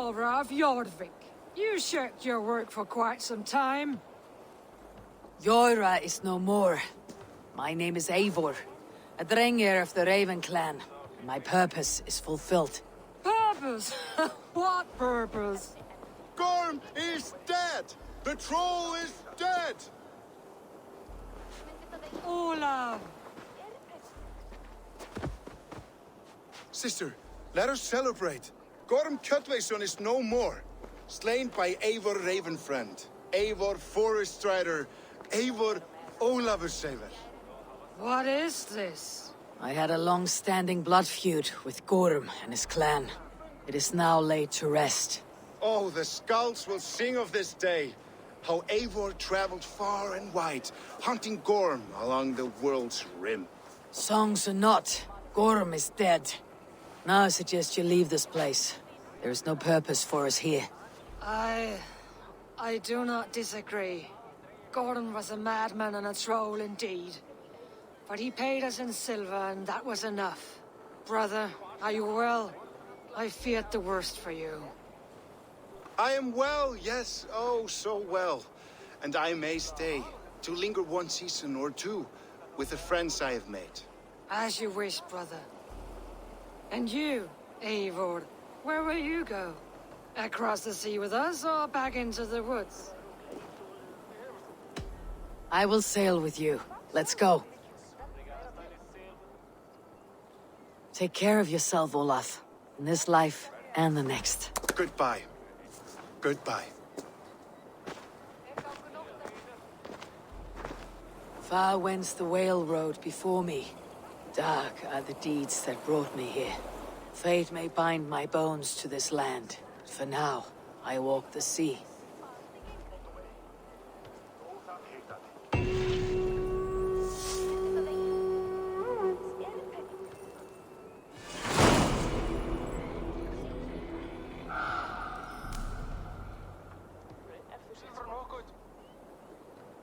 Jorva of Jorvik. You shirked your work for quite some time. Jorah is no more. My name is Eivor, a Drengir of the Raven clan. My purpose is fulfilled. Purpose? What purpose? Gorm is dead! The troll is dead! Olav! Sister, let us celebrate. Gorm Kjötveson is no more. Slain by Eivor Ravenfriend, Eivor Forest Strider, Eivor Ólafursaver. What is this? I had a long-standing blood feud with Gorm and his clan. It is now laid to rest. Oh, the skulls will sing of this day. How Eivor traveled far and wide, hunting Gorm along the world's rim. Songs or not, Gorm is dead. Now I suggest you leave this place. There is no purpose for us here. I do not disagree. Gordon was a madman and a troll indeed. But he paid us in silver, and that was enough. Brother, are you well? I feared the worst for you. I am well, yes, oh, so well. And I may stay, to linger one season or two, with the friends I have made. As you wish, brother. And you, Eivor, where will you go? Across the sea with us, or back into the woods? I will sail with you. Let's go. Take care of yourself, Olaf. In this life and the next. Goodbye. Goodbye. Far wends the whale road before me. Dark are the deeds that brought me here. Fate may bind my bones to this land. But for now, I walk the sea.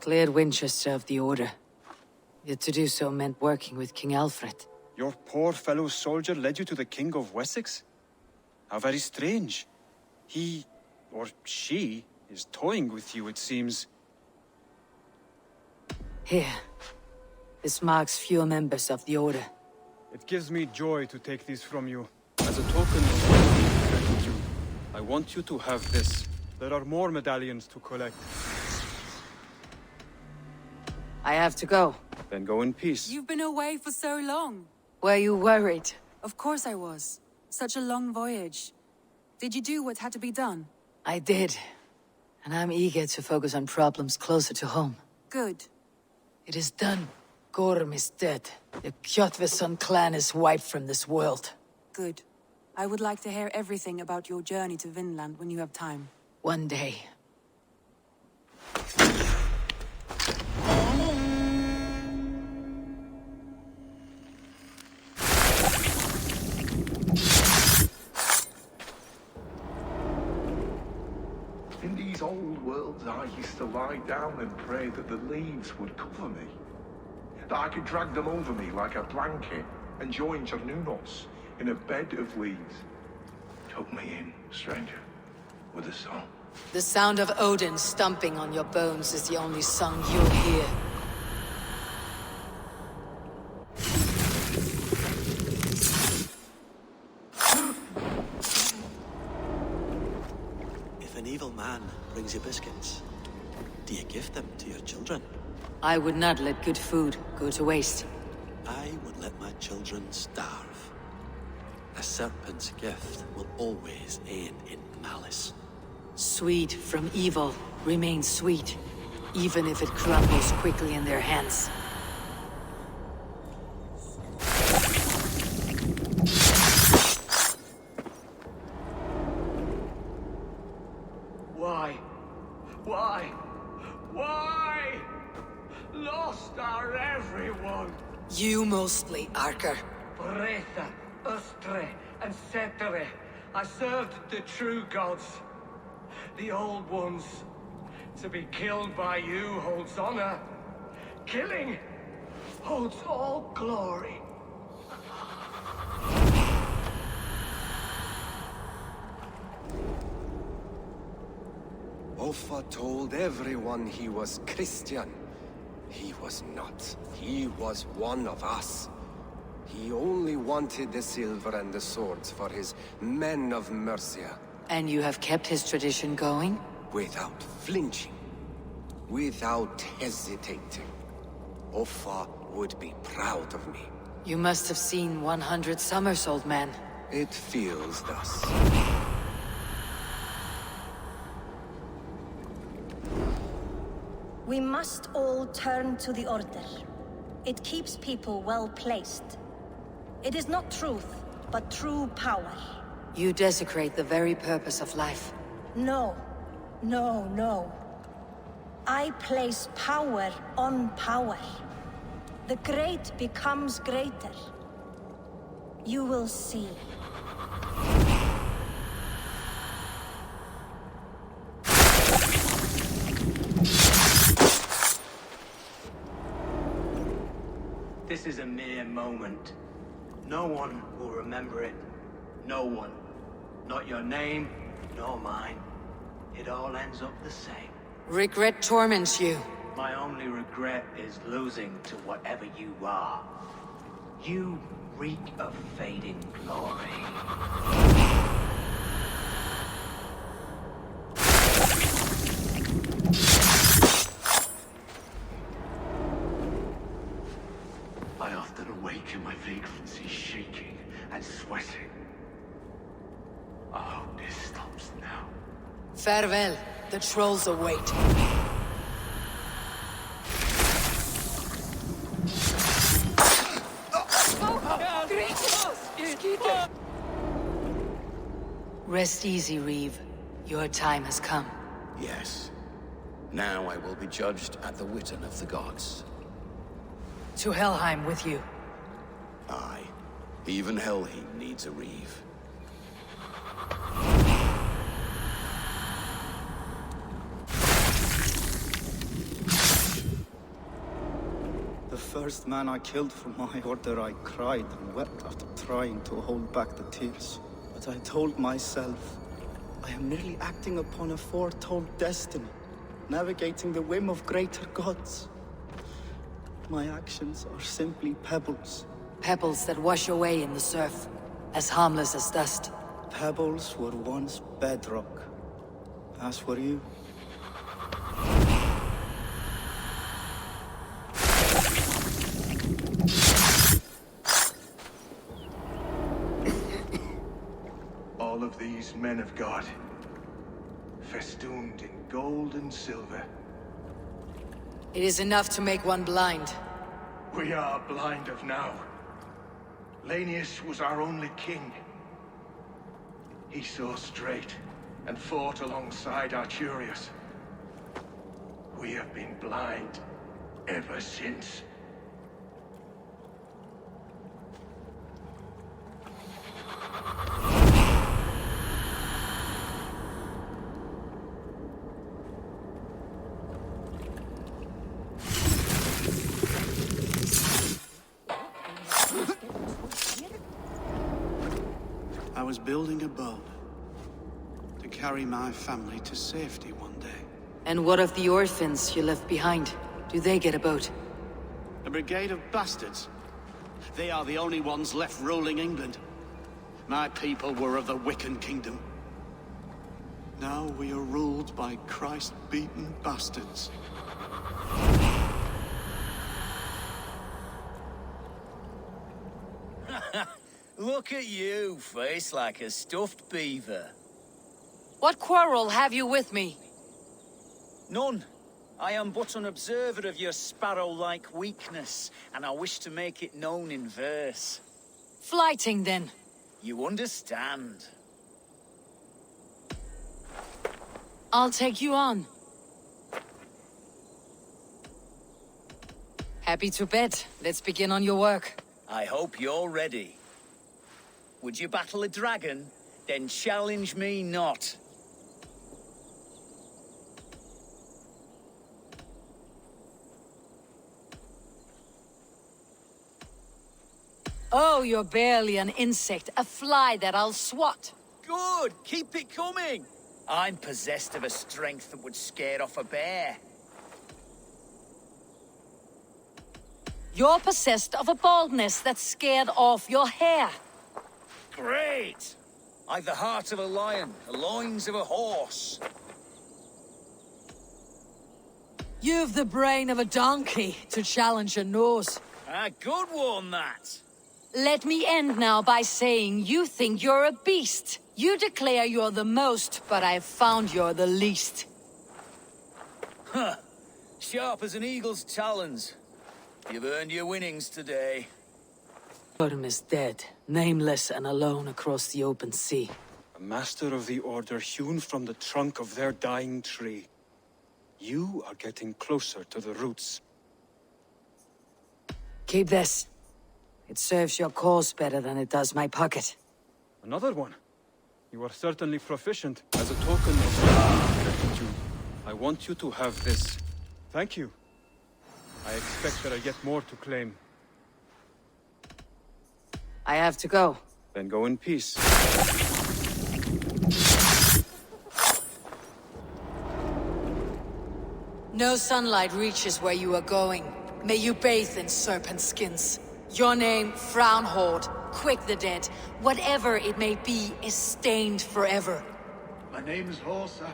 Cleared Winchester of the Order. Yet to do so meant working with King Alfred. Your poor fellow soldier led you to the King of Wessex? How very strange. He, or she, is toying with you, it seems. Here. This marks fewer members of the Order. It gives me joy to take these from you. As a token of gratitude, I want you to have this. There are more medallions to collect. I have to go. Then go in peace. You've been away for so long. Were you worried? Of course I was. Such a long voyage. Did you do what had to be done? I did. And I'm eager to focus on problems closer to home. Good. It is done. Gorm is dead. The Kjötveson clan is wiped from this world. Good. I would like to hear everything about your journey to Vinland when you have time. One day. In these old worlds, I used to lie down and pray that the leaves would cover me. That I could drag them over me like a blanket and join Cernunos in a bed of leaves. Tuck me in, stranger, with a song. The sound of Odin stomping on your bones is the only song you'll hear. If an evil man brings you biscuits, do you give them to your children? I would not let good food go to waste. I would let my children starve. A serpent's gift will always end in malice. Sweet from evil remains sweet, even if it crumbles quickly in their hands. Why? Why? Why? Lost are everyone. You mostly, Arker. Bretha, Ustre, and Setere. I served the true gods. The old ones. To be killed by you holds honor. Killing holds all glory. Offa told everyone he was Christian. He was not. He was one of us. He only wanted the silver and the swords for his men of Mercia. And you have kept his tradition going? Without flinching. Without hesitating. Offa would be proud of me. You must have seen 100 summers, old man. It feels thus. We must all turn to the Order. It keeps people well placed. It is not truth, but true power. You desecrate the very purpose of life. No. No, no. I place power on power. The great becomes greater. You will see. This is a mere moment. No one will remember it. No one. Not your name, nor mine. It all ends up the same. Regret torments you. My only regret is losing to whatever you are. You reek of fading glory. I often awaken my vagrancy shaking and sweating. I hope this stops now. Farewell. The trolls await. Rest easy, Reeve. Your time has come. Yes. Now I will be judged at the Witan of the gods. To Helheim with you. Aye. Even Helheim needs a Reeve. The first man I killed for my order, I cried and wept after trying to hold back the tears. But I told myself, I am merely acting upon a foretold destiny, navigating the whim of greater gods. My actions are simply pebbles. Pebbles that wash away in the surf, as harmless as dust. Pebbles were once bedrock, as were you. All of these men of God, festooned in gold and silver. It is enough to make one blind. We are blind of now. Lanius was our only king. He saw straight and fought alongside Arturius. We have been blind ever since. I was building a boat to carry my family to safety one day. And what of the orphans you left behind? Do they get a boat? A brigade of bastards. They are the only ones left ruling England. My people were of the Wiccan kingdom. Now we are ruled by Christ-beaten bastards. Look at you, face like a stuffed beaver. What quarrel have you with me? None. I am but an observer of your sparrow-like weakness, and I wish to make it known in verse. Flighting, then. You understand. I'll take you on. Happy to bet. Let's begin on your work. I hope you're ready. Would you battle a dragon? Then challenge me not. Oh, you're barely an insect, a fly that I'll swat. Good! Keep it coming! I'm possessed of a strength that would scare off a bear. You're possessed of a baldness that scared off your hair. Great! I've the heart of a lion, the loins of a horse. You've the brain of a donkey to challenge a nose. A good one, that. Let me end now by saying you think you're a beast. You declare you're the most, but I've found you're the least. Huh. Sharp as an eagle's talons. You've earned your winnings today. Gordon is dead, nameless and alone across the open sea. A master of the Order hewn from the trunk of their dying tree. You are getting closer to the roots. Keep this. It serves your cause better than it does my pocket. Another one? You are certainly proficient. As a token of my gratitude, I want you to have this. Thank you. I expect that I get more to claim. I have to go. Then go in peace. No sunlight reaches where you are going. May you bathe in serpent skins. Your name, Frown Horde, Quick the Dead, whatever it may be, is stained forever. My name is Horsa.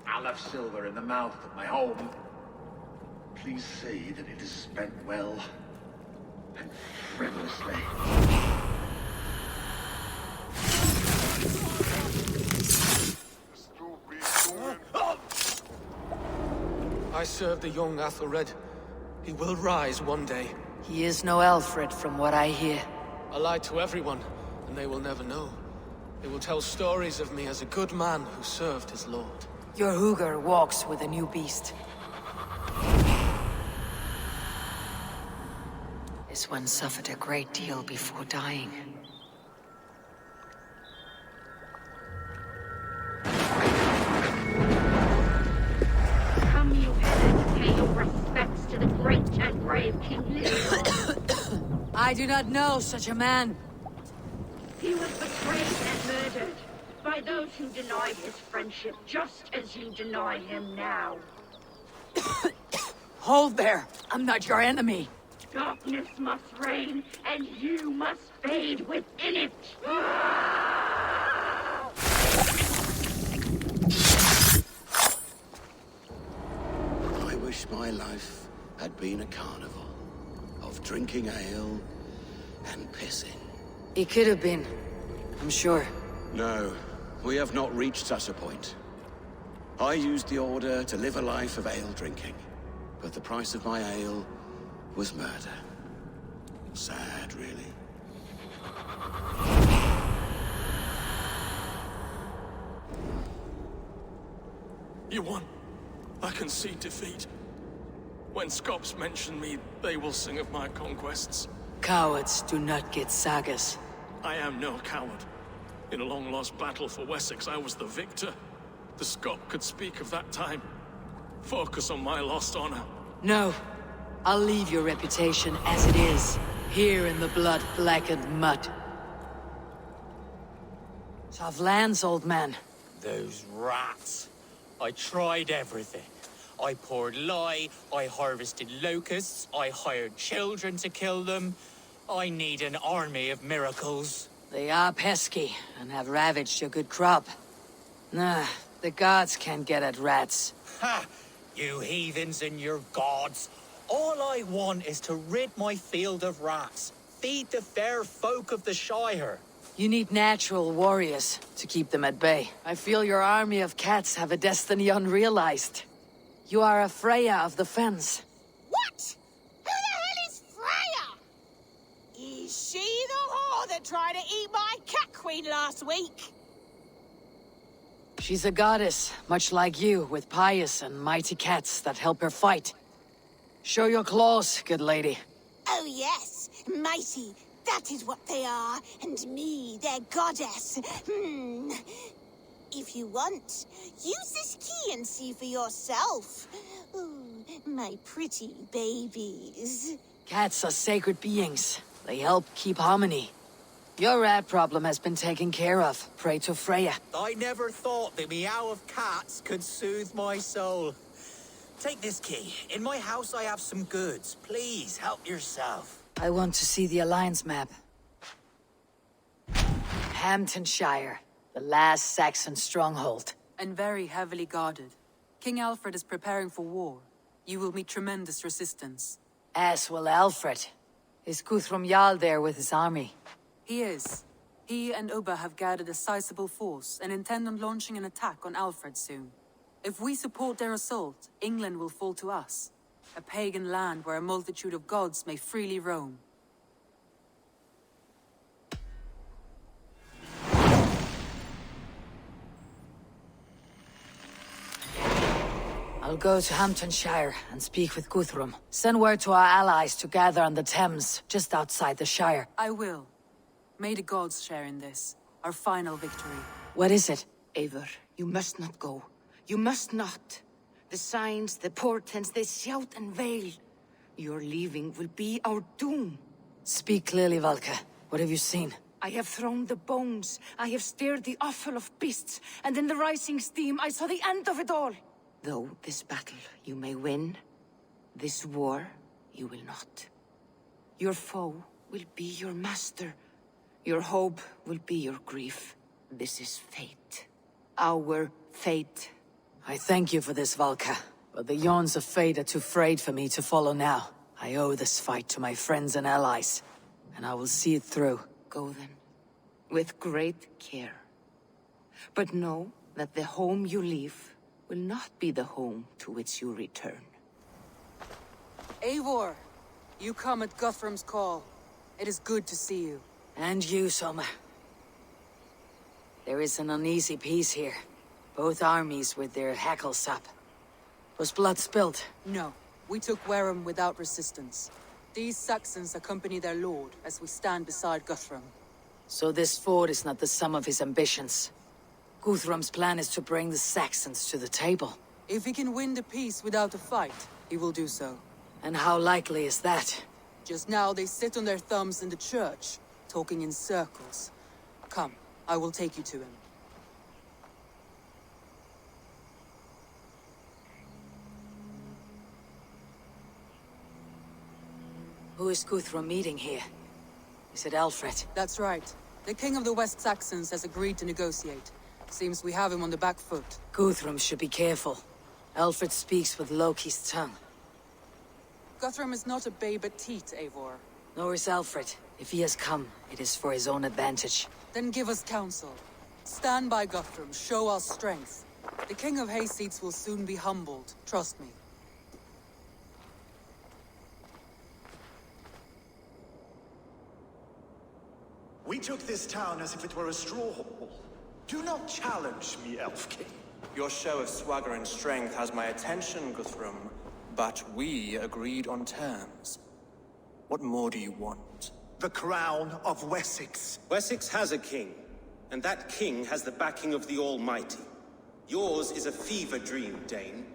I'll have silver in the mouth of my home. Please say that it is spent well and frivolously. I serve the young Athelred. He will rise one day. He is no Alfred, from what I hear. I lied to everyone, and they will never know. They will tell stories of me as a good man who served his lord. Your Hugr walks with a new beast. This one suffered a great deal before dying. Come, you Helen, pay your respects to the great and brave King Leopold. I do not know such a man. He was betrayed and murdered by those who denied his friendship, just as you deny him now. Hold there! I'm not your enemy! Darkness must reign, and you must fade within it! I wish my life had been a carnival of drinking ale and pissing. It could have been, I'm sure. No, we have not reached such a point. I used the Order to live a life of ale drinking, but the price of my ale was murder. Sad, really. You won. I can see defeat. When Scops mention me, they will sing of my conquests. Cowards do not get sagas. I am no coward. In a long-lost battle for Wessex, I was the victor. The Scot could speak of that time. Focus on my lost honor. No. I'll leave your reputation as it is, here in the blood-blackened mud. Have lands, old man. Those rats. I tried everything. I poured lye, I harvested locusts, I hired children to kill them. I need an army of miracles. They are pesky, and have ravaged your good crop. Nah, the gods can't get at rats. Ha! You heathens and your gods. All I want is to rid my field of rats. Feed the fair folk of the Shire. You need natural warriors to keep them at bay. I feel your army of cats have a destiny unrealized. You are a Freya of the Fens. What? Who the hell is Freya? Is she the whore that tried to eat my cat queen last week? She's a goddess, much like you, with pious and mighty cats that help her fight. Show your claws, good lady. Oh yes, mighty. That is what they are, and me, their goddess. If you want, use this key and see for yourself. Ooh, my pretty babies. Cats are sacred beings. They help keep harmony. Your rat problem has been taken care of. Pray to Freya. I never thought the meow of cats could soothe my soul. Take this key. In my house I have some goods. Please, help yourself. I want to see the Alliance map. Hamptonshire, the last Saxon stronghold. And very heavily guarded. King Alfred is preparing for war. You will meet tremendous resistance. As will Alfred. Is Guthrum Jarl there with his army? He is. He and Ubba have gathered a sizable force and intend on launching an attack on Alfred soon. If we support their assault, England will fall to us. A pagan land where a multitude of gods may freely roam. I'll go to Hamptonshire and speak with Guthrum. Send word to our allies to gather on the Thames, just outside the Shire. I will. May the gods share in this, our final victory. What is it? Eivor, you must not go. You must not. The signs, the portents, they shout and wail. Your leaving will be our doom. Speak clearly, Valka. What have you seen? I have thrown the bones. I have stirred the offal of beasts. And in the rising steam, I saw the end of it all. Though this battle you may win, this war you will not. Your foe will be your master. Your hope will be your grief. This is fate. Our fate. I thank you for this, Valka. But the yawns of fate are too frayed for me to follow now. I owe this fight to my friends and allies. And I will see it through. Go then. With great care. But know that the home you leave will not be the home to which you return. Eivor, you come at Guthrum's call. It is good to see you. And you, Soma. There is an uneasy peace here. Both armies with their hackles up. Was blood spilled? No. We took Wareham without resistance. These Saxons accompany their lord as we stand beside Guthrum. So this fort is not the sum of his ambitions. Guthrum's plan is to bring the Saxons to the table. If he can win the peace without a fight, he will do so. And how likely is that? Just now they sit on their thumbs in the church, talking in circles. Come, I will take you to him. Who is Guthrum meeting here? Is it Alfred? That's right. The king of the West Saxons has agreed to negotiate. Seems we have him on the back foot. Guthrum should be careful. Alfred speaks with Loki's tongue. Guthrum is not a babe at teat, Eivor. Nor is Alfred. If he has come, it is for his own advantage. Then give us counsel. Stand by Guthrum, show our strength. The King of Hayseeds will soon be humbled, trust me. We took this town as if it were a straw hall. Do not challenge me, Elf King. Your show of swagger and strength has my attention, Guthrum, but we agreed on terms. What more do you want? The crown of Wessex. Wessex has a king, and that king has the backing of the Almighty. Yours is a fever dream, Dane.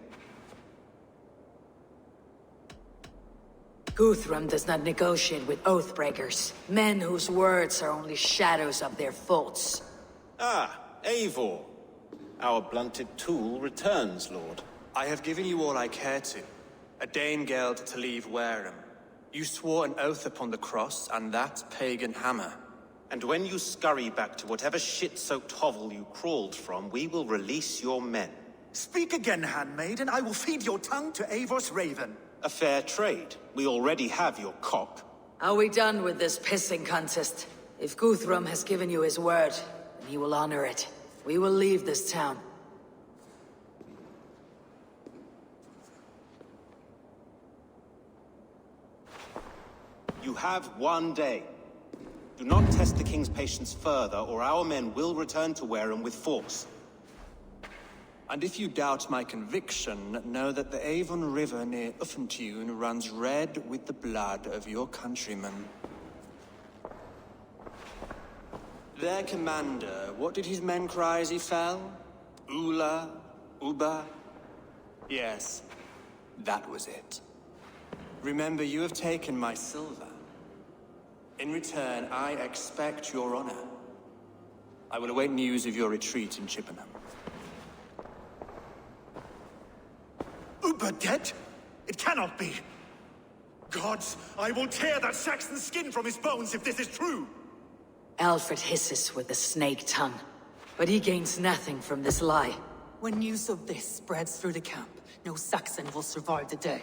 Guthrum does not negotiate with oathbreakers, men whose words are only shadows of their faults. Ah, Eivor. Our blunted tool returns, Lord. I have given you all I care to. A Danegeld to leave Wareham. You swore an oath upon the cross, and that pagan hammer. And when you scurry back to whatever shit-soaked hovel you crawled from, we will release your men. Speak again, handmaid, and I will feed your tongue to Eivor's raven. A fair trade. We already have your cock. Are we done with this pissing contest? If Guthrum has given you his word, then he will honor it. We will leave this town. You have 1 day. Do not test the king's patience further, or our men will return to Wareham with force. And if you doubt my conviction, know that the Avon River near Uffentune runs red with the blood of your countrymen. Their commander, what did his men cry as he fell? Ula? Uba? Yes, that was it. Remember, you have taken my silver. In return, I expect your honor. I will await news of your retreat in Chippenham. Uber dead? It cannot be! Gods, I will tear that Saxon's skin from his bones if this is true! Alfred hisses with a snake tongue, but he gains nothing from this lie. When news of this spreads through the camp, no Saxon will survive the day.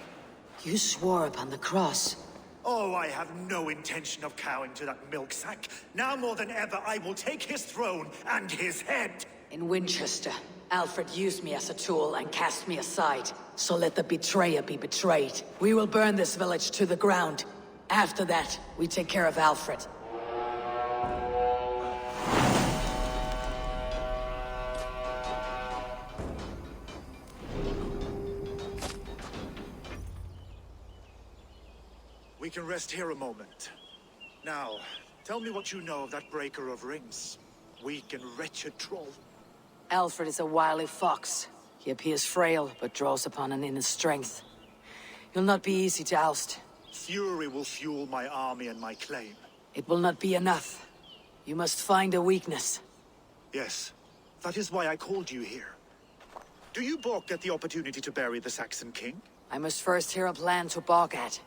You swore upon the cross. Oh, I have no intention of cowing to that milk sack. Now more than ever, I will take his throne and his head! In Winchester, Alfred used me as a tool and cast me aside. So let the betrayer be betrayed. We will burn this village to the ground. After that, we take care of Alfred. We can rest here a moment. Now, tell me what you know of that breaker of rings. Weak and wretched troll. Alfred is a wily fox. He appears frail, but draws upon an inner strength. He'll not be easy to oust. Fury will fuel my army and my claim. It will not be enough. You must find a weakness. Yes, that is why I called you here. Do you balk at the opportunity to bury the Saxon king? I must first hear a plan to balk at.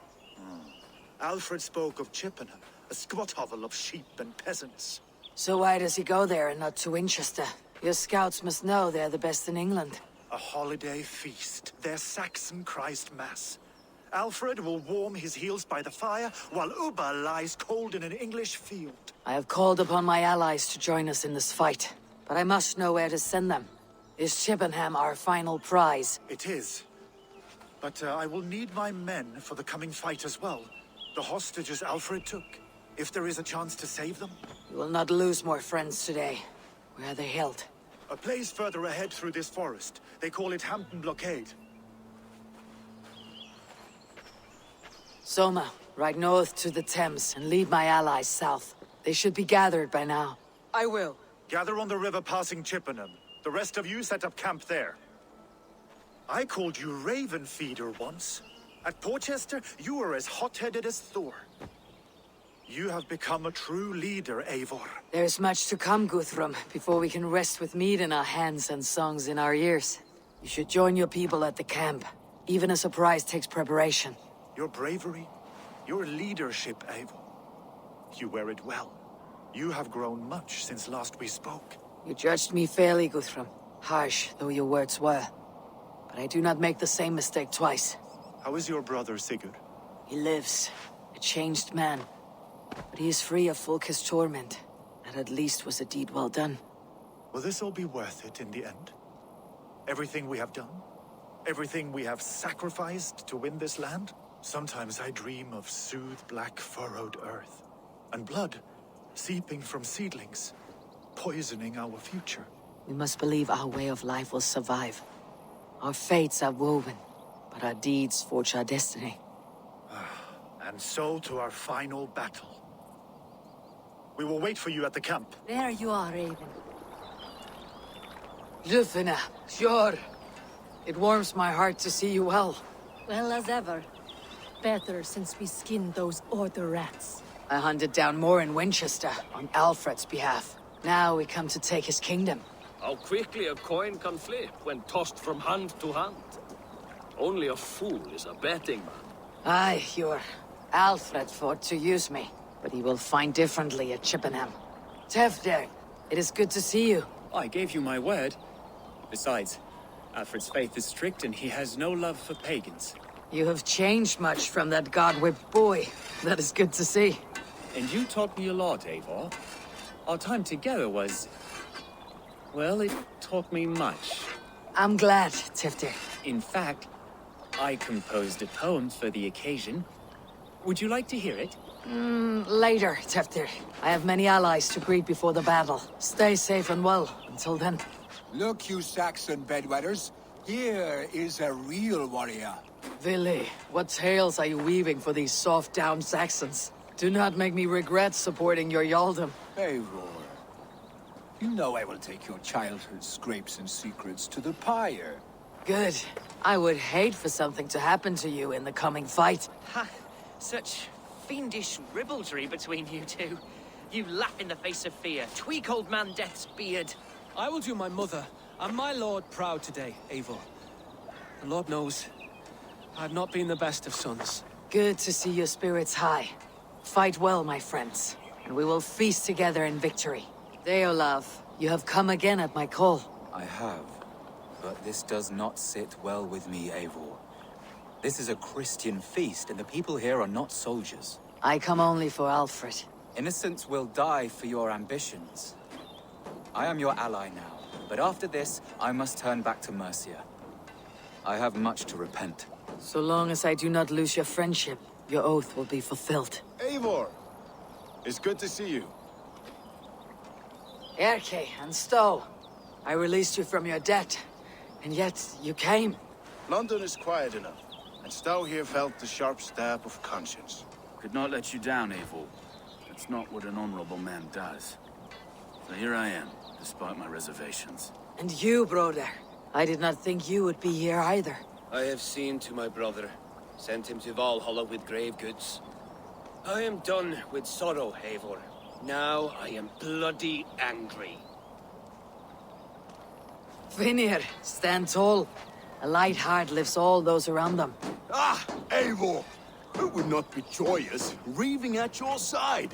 Alfred spoke of Chippenham, a squat hovel of sheep and peasants. So why does he go there and not to Winchester? Your scouts must know they're the best in England. A holiday feast, their Saxon Christ Mass. Alfred will warm his heels by the fire, while Uba lies cold in an English field. I have called upon my allies to join us in this fight, but I must know where to send them. Is Chippenham our final prize? It is. But I will need my men for the coming fight as well. The hostages Alfred took. If there is a chance to save them. You will not lose more friends today. Where are they held? A place further ahead through this forest. They call it Hampton Blockade. Soma, ride north to the Thames and lead my allies south. They should be gathered by now. I will. Gather on the river passing Chippenham. The rest of you set up camp there. I called you Raven Feeder once. At Porchester, you were as hot-headed as Thor. You have become a true leader, Eivor. There's much to come, Guthrum, before we can rest with meat in our hands and songs in our ears. You should join your people at the camp. Even a surprise takes preparation. Your bravery, your leadership, Eivor. You wear it well. You have grown much since last we spoke. You judged me fairly, Guthrum. Harsh though your words were. But I do not make the same mistake twice. How is your brother, Sigurd? He lives, a changed man. But he is free of Fulke's torment. That at least was a deed well done. Will this all be worth it in the end? Everything we have done? Everything we have sacrificed to win this land? Sometimes I dream of soothed black furrowed earth. And blood seeping from seedlings, poisoning our future. We must believe our way of life will survive. Our fates are woven, but our deeds forge our destiny. And so to our final battle. We will wait for you at the camp. There you are, Raven. Lufina, sure. It warms my heart to see you well. Well as ever. Better since we skinned those Order rats. I hunted down more in Winchester, on Alfred's behalf. Now we come to take his kingdom. How quickly a coin can flip when tossed from hand to hand. Only a fool is a betting man. Aye, Alfred fought to use me, but he will find differently at Chippenham. Tefder, it is good to see you. I gave you my word. Besides, Alfred's faith is strict and he has no love for pagans. You have changed much from that god-whipped boy. That is good to see. And you taught me a lot, Eivor. Our time together was... well, it taught me much. I'm glad, Tefder. In fact, I composed a poem for the occasion. Would you like to hear it? Later, Tefder. I have many allies to greet before the battle. Stay safe and well until then. Look, you Saxon bedwetters. Here is a real warrior. Vili, what tales are you weaving for these soft-down Saxons? Do not make me regret supporting your Yaldom. Eivor, you know I will take your childhood scrapes and secrets to the pyre. Good. I would hate for something to happen to you in the coming fight. Ha! Such fiendish ribaldry between you two. You laugh in the face of fear, tweak old man Death's beard. I will do my mother and my lord proud today, Eivor. The Lord knows, I've not been the best of sons. Good to see your spirits high. Fight well, my friends, and we will feast together in victory. Deolav, you have come again at my call. I have, but this does not sit well with me, Eivor. This is a Christian feast, and the people here are not soldiers. I come only for Alfred. Innocents will die for your ambitions. I am your ally now, but after this, I must turn back to Mercia. I have much to repent. So long as I do not lose your friendship, your oath will be fulfilled. Eivor! It's good to see you. Erke and Stowe, I released you from your debt, and yet you came. London is quiet enough, and Stowe here felt the sharp stab of conscience. Could not let you down, Eivor. That's not what an honorable man does. So here I am, despite my reservations. And you, brother. I did not think you would be here either. I have seen to my brother, sent him to Valhalla with grave goods. I am done with sorrow, Eivor. Now I am bloody angry. Vinir, stand tall. A light heart lifts all those around them. Ah, Eivor! Who would not be joyous, reaving at your side?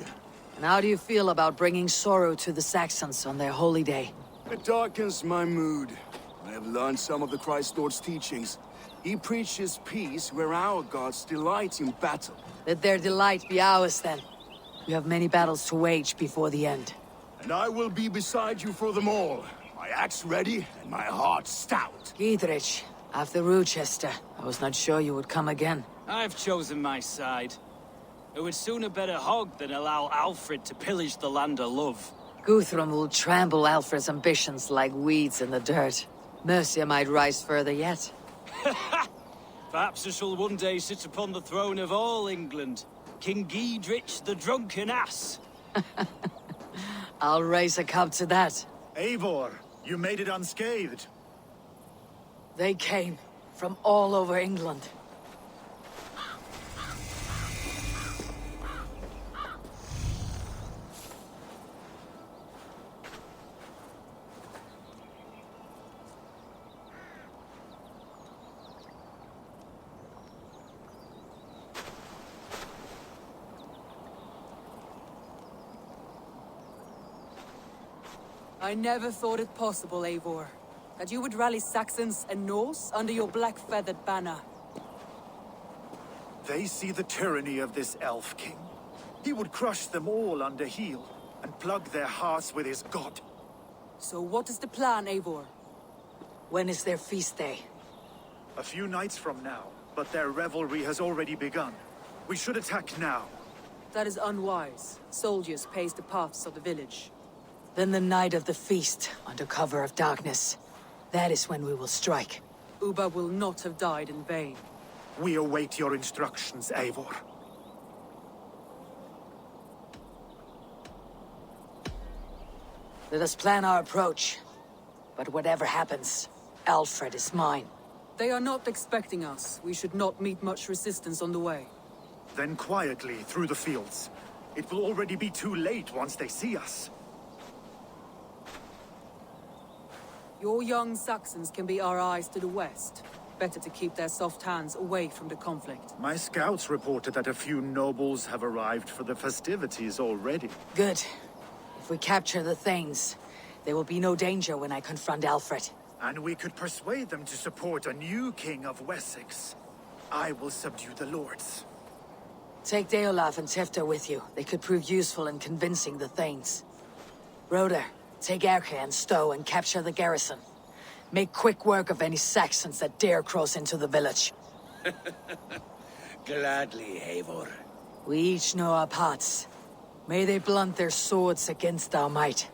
And how do you feel about bringing sorrow to the Saxons on their holy day? It darkens my mood. I have learned some of the Christ Lord's teachings. He preaches peace where our gods delight in battle. Let their delight be ours, then. We have many battles to wage before the end. And I will be beside you for them all. My axe ready and my heart stout. Gidrich, after Rochester, I was not sure you would come again. I've chosen my side. I would sooner bet a hog than allow Alfred to pillage the land of love. Guthrum will trample Alfred's ambitions like weeds in the dirt. Mercia might rise further yet. Perhaps I shall one day sit upon the throne of all England. King Gidrich the drunken ass. I'll raise a cup to that. Eivor, you made it unscathed. They came from all over England. I never thought it possible, Eivor, that you would rally Saxons and Norse under your black-feathered banner. They see the tyranny of this elf king. He would crush them all under heel, and plug their hearts with his god. So what is the plan, Eivor? When is their feast day? A few nights from now, but their revelry has already begun. We should attack now. That is unwise. Soldiers pace the paths of the village. Then the night of the feast, under cover of darkness. That is when we will strike. Uba will not have died in vain. We await your instructions, Eivor. Let us plan our approach. But whatever happens, Alfred is mine. They are not expecting us. We should not meet much resistance on the way. Then quietly through the fields. It will already be too late once they see us. Your young Saxons can be our eyes to the west. Better to keep their soft hands away from the conflict. My scouts reported that a few nobles have arrived for the festivities already. Good. If we capture the Thanes, there will be no danger when I confront Alfred. And we could persuade them to support a new king of Wessex. I will subdue the lords. Take Deolav and Tifta with you. They could prove useful in convincing the Thanes. Rhoda, take Erke and Stowe and capture the garrison. Make quick work of any Saxons that dare cross into the village. Gladly, Eivor. We each know our parts. May they blunt their swords against our might.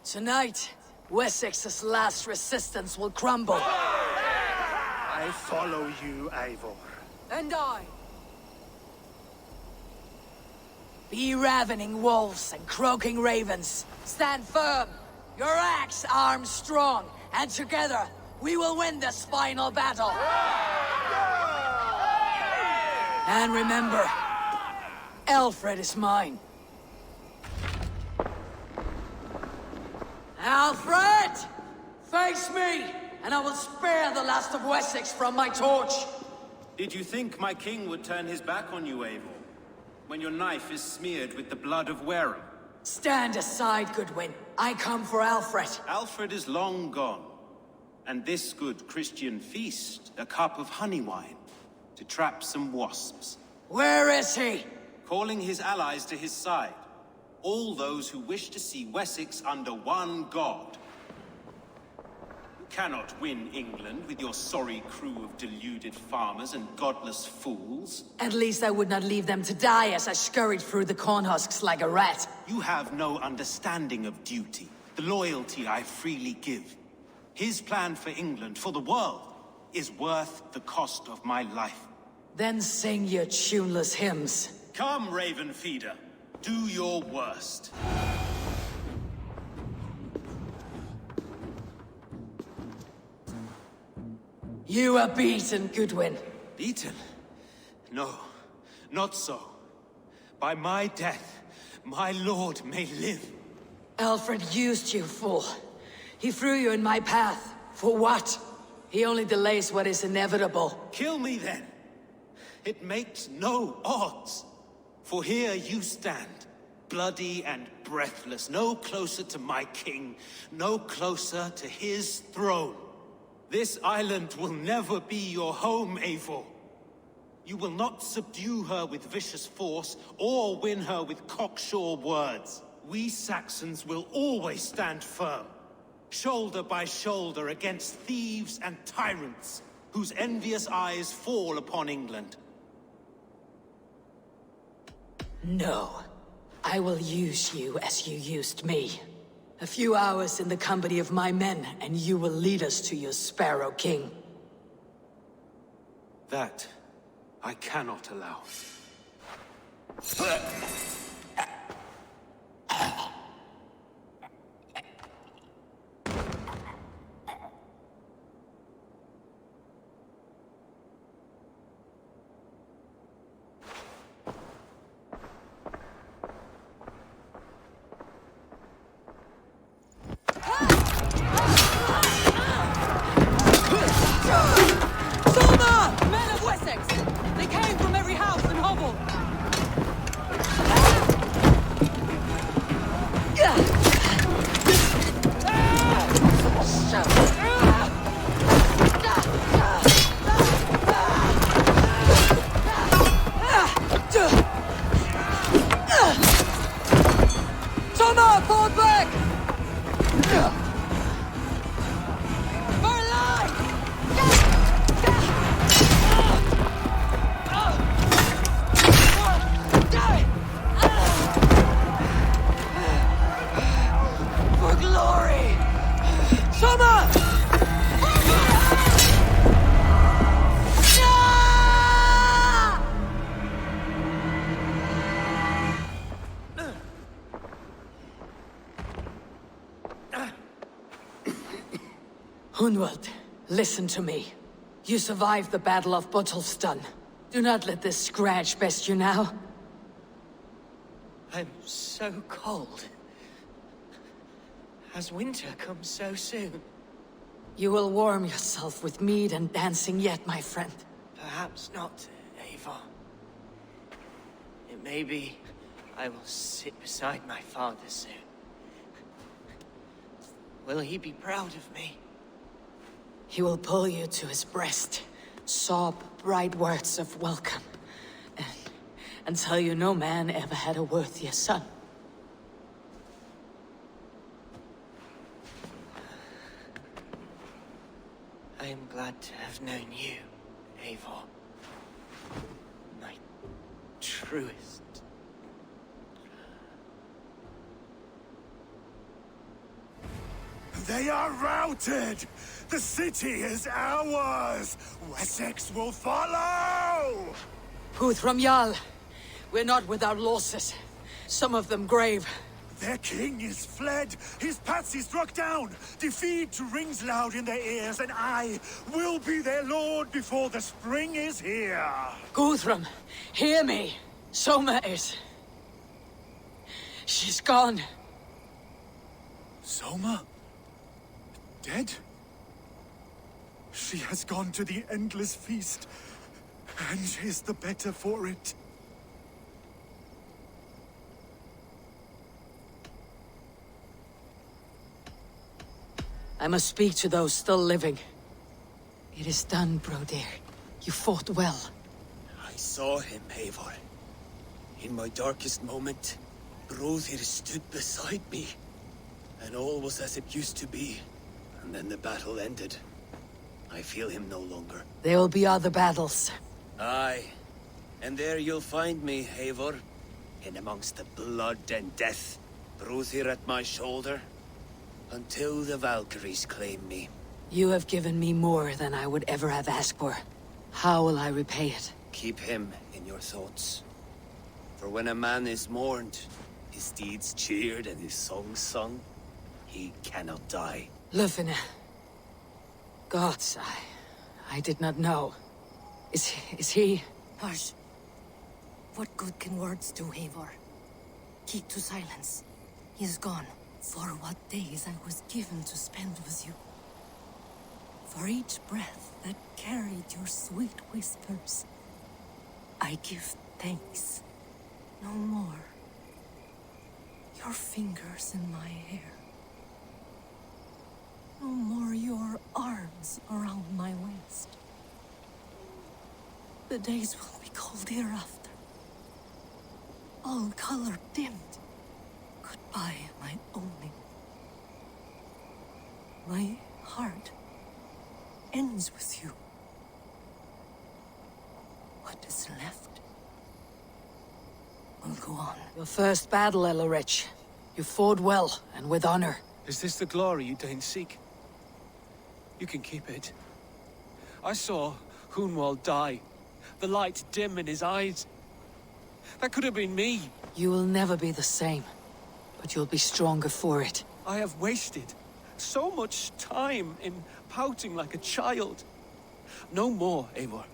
Tonight, Wessex's last resistance will crumble. I follow you, Eivor. And I. Be ravening wolves and croaking ravens. Stand firm. Your axe arms strong, and together we will win this final battle. And remember, Alfred is mine. Alfred! Face me, and I will spare the last of Wessex from my torch. Did you think my king would turn his back on you, Eivor? When your knife is smeared with the blood of Wareham? Stand aside, Goodwin. I come for Alfred. Alfred is long gone. And this good Christian feast, a cup of honey wine, to trap some wasps. Where is he? Calling his allies to his side. All those who wish to see Wessex under one god. You cannot win England with your sorry crew of deluded farmers and godless fools. At least I would not leave them to die as I scurried through the corn husks like a rat. You have no understanding of duty, the loyalty I freely give. His plan for England, for the world, is worth the cost of my life. Then sing your tuneless hymns. Come, Raven Feeder. Do your worst. You are beaten, Goodwin. Beaten? No, not so. By my death, my lord may live. Alfred used you, fool. He threw you in my path. For what? He only delays what is inevitable. Kill me then. It makes no odds. For here you stand, bloody and breathless, no closer to my king, no closer to his throne. This island will never be your home, Eivor. You will not subdue her with vicious force, or win her with cocksure words. We Saxons will always stand firm, shoulder by shoulder against thieves and tyrants, whose envious eyes fall upon England. No. I will use you as you used me. A few hours in the company of my men, and you will lead us to your Sparrow King. That I cannot allow. Men of Wessex! They came from every house and hovel! Soma, fall back! For glory! Soma! Hunwald, listen to me. You survived the Battle of Bottleston. Do not let this scratch best you now. I'm so cold. Has winter come so soon? You will warm yourself with mead and dancing yet, my friend. Perhaps not, Eivor. It may be I will sit beside my father soon. Will he be proud of me? He will pull you to his breast, sob bright words of welcome, and tell you no man ever had a worthier son. I am glad to have known you, Eivor. My truest. They are routed! The city is ours! Wessex will follow! Guthrum Jarl, we're not without losses. some of them grave. Their king is fled, his patsy struck down. Defeat rings loud in their ears, and I will be their lord before the spring is here. Guthrum, hear me. Soma is... she's gone. Soma? Dead? She has gone to the endless feast, and is the better for it. I must speak to those still living. It is done, Brodir. You fought well. I saw him, Eivor. In my darkest moment, Brodir stood beside me. And all was as it used to be. And then the battle ended. I feel him no longer. There will be other battles. Aye. And there you'll find me, Eivor. In amongst the blood and death. Brodir at my shoulder. Until the Valkyries claim me. You have given me more than I would ever have asked for. How will I repay it? Keep him in your thoughts. For when a man is mourned, his deeds cheered and his songs sung, he cannot die. Lufina. Gods, I did not know. Is he... Hush. What good can words do, Eivor? Keep to silence. He is gone. For what days I was given to spend with you. For each breath that carried your sweet whispers, I give thanks. No more. Your fingers in my hair. No more your arms around my waist. The days will be cold hereafter. All color dimmed. Goodbye, my only. My heart ends with you. What is left will go on. Your first battle, Elorich. You fought well, and with honor. Is this the glory you deign seek? You can keep it. I saw Hunwald die. The light dim in his eyes. That could have been me. You will never be the same. But you'll be stronger for it. I have wasted so much time in pouting like a child. No more, Eivor.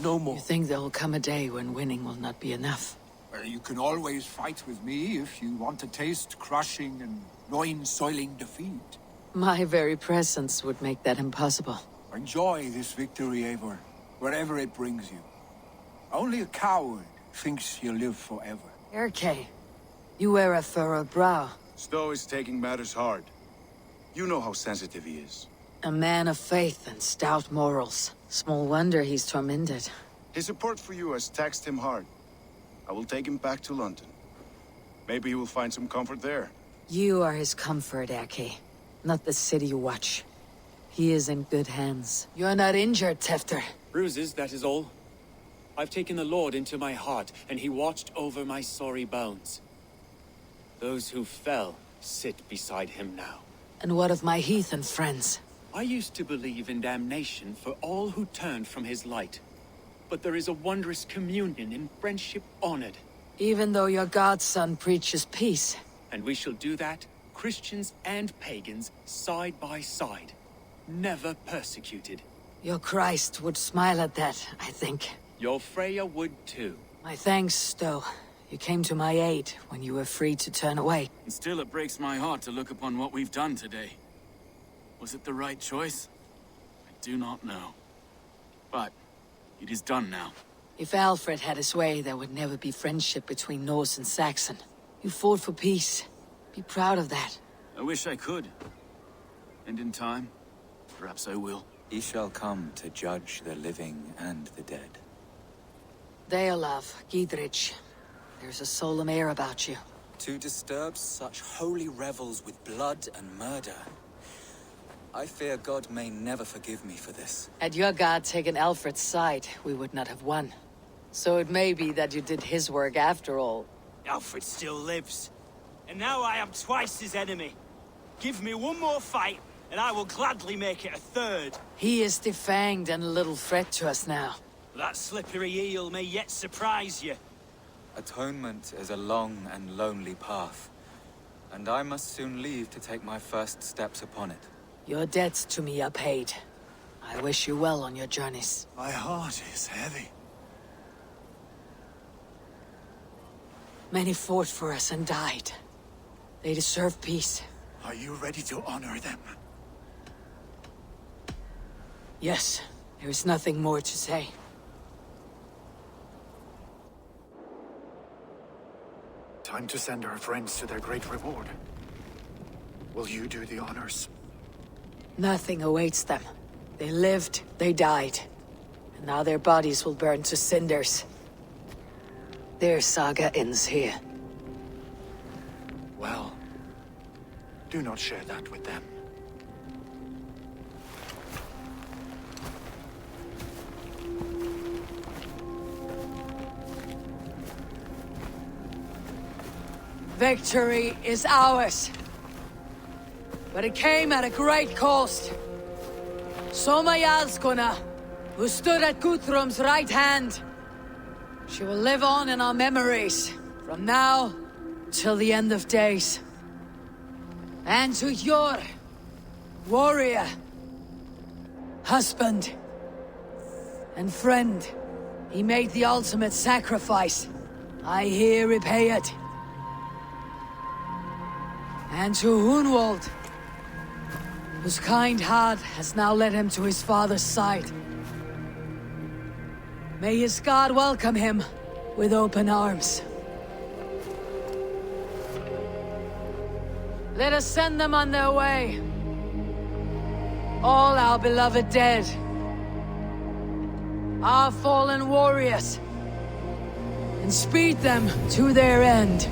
No more. You think there will come a day when winning will not be enough? Well, you can always fight with me if you want to taste crushing and loin-soiling defeat. My very presence would make that impossible. Enjoy this victory, Eivor, wherever it brings you. Only a coward thinks he'll live forever. Erke, you wear a furrowed brow. Stowe is taking matters hard. You know how sensitive he is. A man of faith and stout morals. Small wonder he's tormented. His support for you has taxed him hard. I will take him back to London. Maybe he will find some comfort there. You are his comfort, Erke. Not the city you watch. He is in good hands. You're not injured, Tefter. Bruises, that is all. I've taken the Lord into my heart, and he watched over my sorry bones. Those who fell sit beside him now. And what of my heathen friends? I used to believe in damnation for all who turned from his light. But there is a wondrous communion in friendship honored. Even though your godson preaches peace. And we shall do that, Christians and pagans, side by side. Never persecuted. Your Christ would smile at that, I think. Your Freya would too. My thanks, Stowe. You came to my aid when you were free to turn away. And still it breaks my heart to look upon what we've done today. Was it the right choice? I do not know. But it is done now. If Alfred had his way, there would never be friendship between Norse and Saxon. You fought for peace. Be proud of that. I wish I could. And in time, perhaps I will. He shall come to judge the living and the dead. Deolav, Gidrich. There's a solemn air about you. To disturb such holy revels with blood and murder. I fear God may never forgive me for this. Had your god taken Alfred's side, we would not have won. So it may be that you did his work after all. Alfred still lives. And now I am twice his enemy. Give me one more fight, and I will gladly make it a third. He is defanged and a little threat to us now. That slippery eel may yet surprise you. Atonement is a long and lonely path, and I must soon leave to take my first steps upon it. Your debts to me are paid. I wish you well on your journeys. My heart is heavy. Many fought for us and died. They deserve peace. Are you ready to honor them? Yes, there is nothing more to say. Time to send our friends to their great reward. Will you do the honors? Nothing awaits them. They lived, they died. And now their bodies will burn to cinders. Their saga ends here. Well, do not share that with them. Victory is ours. But it came at a great cost. Soma Jarlskona, who stood at Guthrum's right hand. She will live on in our memories, from now till the end of days. And to your warrior, husband, and friend, he made the ultimate sacrifice. I here repay it. And to Hunwald, whose kind heart has now led him to his father's side. May his God welcome him with open arms. Let us send them on their way. All our beloved dead. Our fallen warriors. And speed them to their end.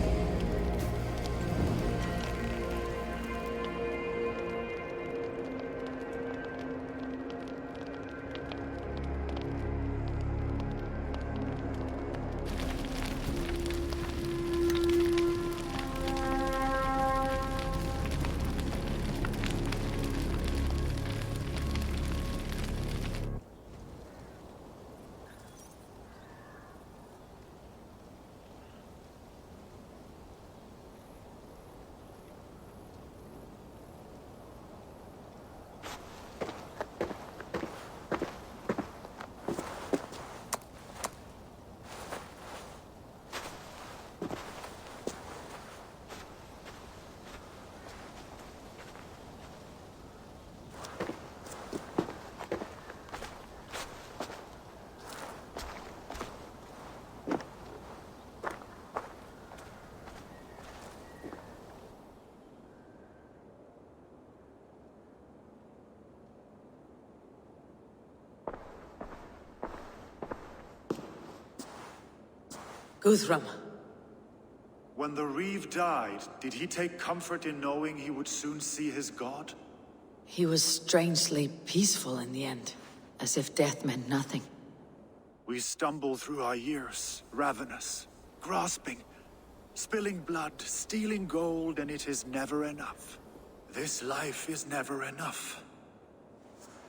Guthrum. When the Reeve died, did he take comfort in knowing he would soon see his god? He was strangely peaceful in the end, as if death meant nothing. We stumble through our years, ravenous, grasping, spilling blood, stealing gold, and it is never enough. This life is never enough.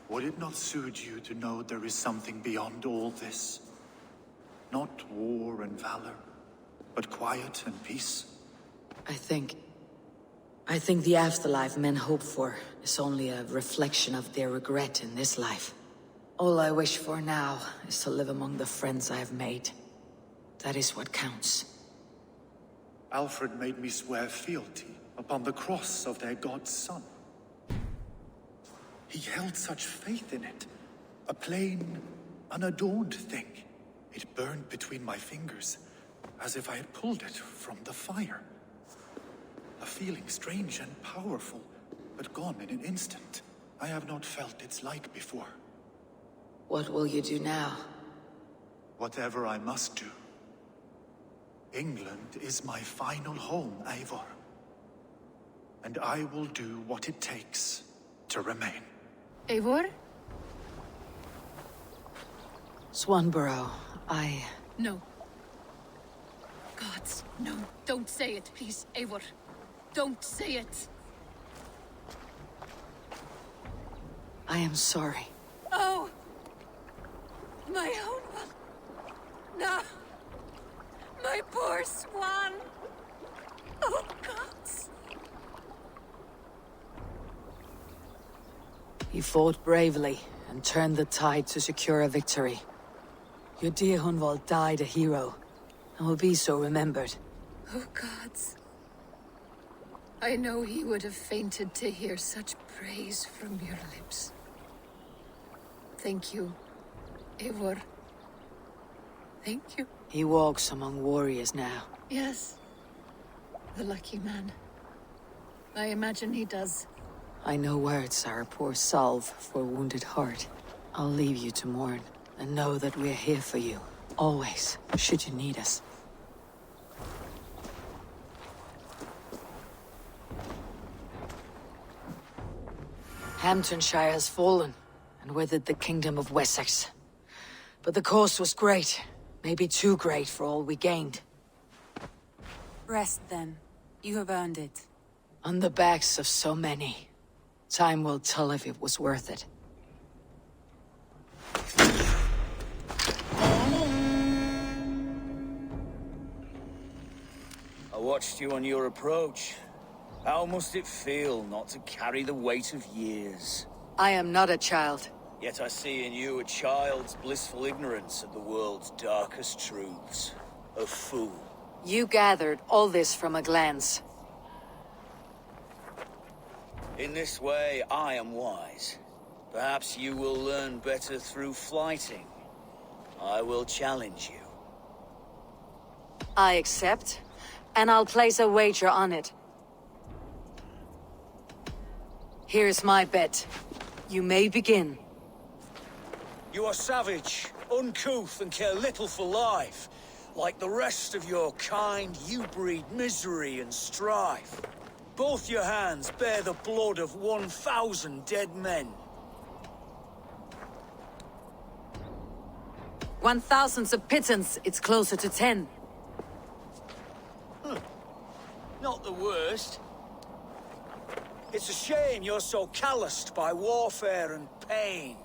Would it not suit you to know there is something beyond all this? Not war and valor, but quiet and peace? I think the afterlife men hope for is only a reflection of their regret in this life. All I wish for now is to live among the friends I have made. That is what counts. Alfred made me swear fealty upon the cross of their god's son. He held such faith in it, a plain, unadorned thing. It burned between my fingers, as if I had pulled it from the fire. A feeling strange and powerful, but gone in an instant. I have not felt its like before. What will you do now? Whatever I must do. England is my final home, Eivor. And I will do what it takes to remain. Eivor? Swanborough, No. Gods, no. Don't say it, please, Eivor. Don't say it. I am sorry. Oh! My own one. No! My poor swan! Oh, gods! He fought bravely and turned the tide to secure a victory. Your dear Hunwald died a hero, and will be so remembered. Oh, gods. I know he would have fainted to hear such praise from your lips. Thank you, Eivor. Thank you. He walks among warriors now. Yes. The lucky man. I imagine he does. I know words are a poor salve for a wounded heart. I'll leave you to mourn, and know that we're here for you, always, should you need us. Hamptonshire has fallen, and with it the Kingdom of Wessex. But the cost was great, maybe too great for all we gained. Rest then. You have earned it. On the backs of so many. Time will tell if it was worth it. I watched you on your approach. How must it feel not to carry the weight of years? I am not a child. Yet I see in you a child's blissful ignorance of the world's darkest truths. A fool. You gathered all this from a glance. In this way, I am wise. Perhaps you will learn better through flighting. I will challenge you. I accept, and I'll place a wager on it. Here's my bet. You may begin. You are savage, uncouth, and care little for life. Like the rest of your kind, you breed misery and strife. Both your hands bear the blood of 1,000 dead men. 1,000's a pittance. It's closer to 10. Not the worst. It's a shame you're so calloused by warfare and pain.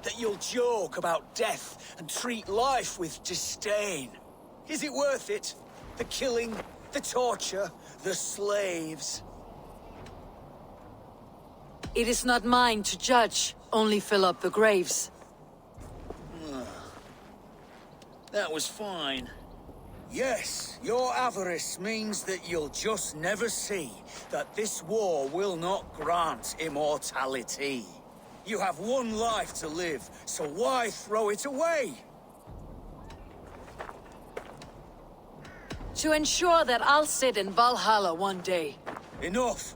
That you'll joke about death and treat life with disdain. Is it worth it? The killing, the torture, the slaves? It is not mine to judge, only fill up the graves. That was fine. Yes, your avarice means that you'll just never see that this war will not grant immortality. You have one life to live, so why throw it away? To ensure that I'll sit in Valhalla one day. Enough!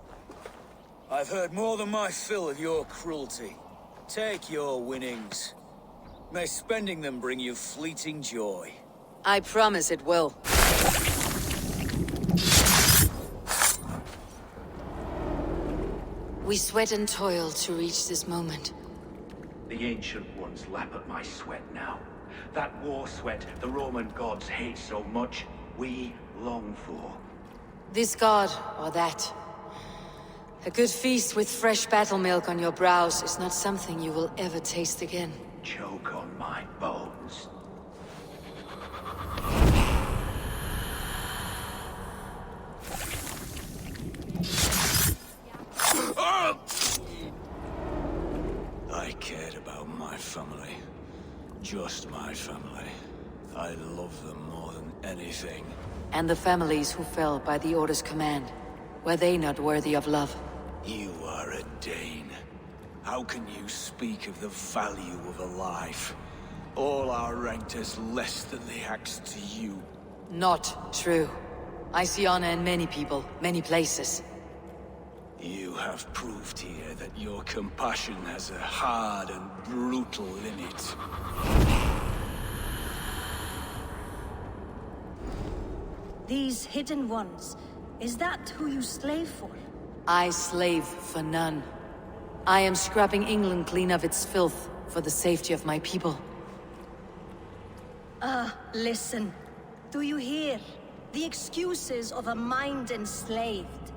I've heard more than my fill of your cruelty. Take your winnings. May spending them bring you fleeting joy. I promise it will. We sweat and toil to reach this moment. The Ancient Ones lap at my sweat now. That war sweat the Roman gods hate so much, we long for. This god, or that. A good feast with fresh battle milk on your brows is not something you will ever taste again. Choke on my bones. I cared about my family. Just my family. I love them more than anything. And the families who fell by the Order's command. Were they not worthy of love? You are a Dane. How can you speak of the value of a life? All are ranked as less than the axe to you. Not true. I see honor in many people, many places. You have proved here that your compassion has a hard and brutal limit. These hidden ones, is that who you slave for? I slave for none. I am scrubbing England clean of its filth for the safety of my people. Listen. Do you hear? The excuses of a mind enslaved.